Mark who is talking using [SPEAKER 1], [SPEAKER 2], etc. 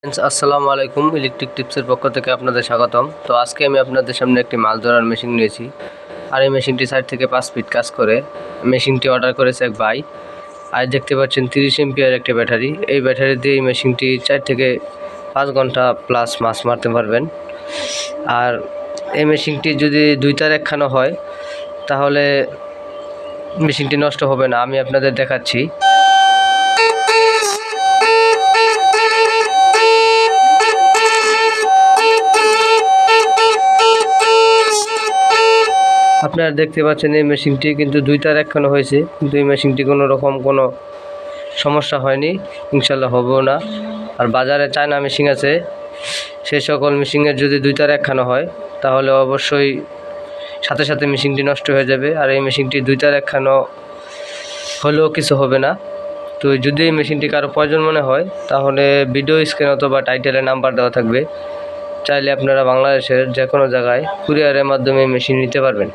[SPEAKER 1] আসসালামু আলাইকুম, ইলেকট্রিক টিপসের পক্ষ থেকে আপনাদের স্বাগতম। তো আজকে আমি আপনাদের সামনে একটি মাছ ধরার মেশিন নিয়েছি, আর এই মেশিনটি 4 থেকে 5 ফিট কাজ করে। মেশিনটি অর্ডার করেছে এক ভাই। আর দেখতে পাচ্ছেন 30 এমপিয়ার একটি ব্যাটারি। এই ব্যাটারি দিয়ে এই মেশিনটি 4 থেকে 5 ঘন্টা প্লাস মাছ মারতে পারবেন। আর এই মেশিনটি যদি 2 তার একখানো হয় তাহলে মেশিনটি নষ্ট হবে না। আমি আপনাদের দেখাচ্ছি। আপনারা দেখতে পাচ্ছেন এই মেশিনটি কিন্তু 2 তার একখানো হয়েছে, কিন্তু এই মেশিনটি কোনো রকম কোনো সমস্যা হয়নি, ইনশাল্লাহ হবেও না। আর বাজারে চায়না মেশিন আছে, সেই সকল মেশিনের যদি 2 তার একখানো হয় তাহলে অবশ্যই সাথে সাথে মেশিনটি নষ্ট হয়ে যাবে। আর এই মেশিনটি 2 তার একখানো হলেও কিছু হবে না। তো যদি এই মেশিনটি কারো প্রয়োজন মনে হয় তাহলে ভিডিও স্ক্রিন অথবা টাইটেলে নাম্বার দেওয়া থাকবে, চাইলে আপনারা বাংলাদেশের যে কোনো জায়গায় কুরিয়ারের মাধ্যমে মেশিন নিতে পারবেন।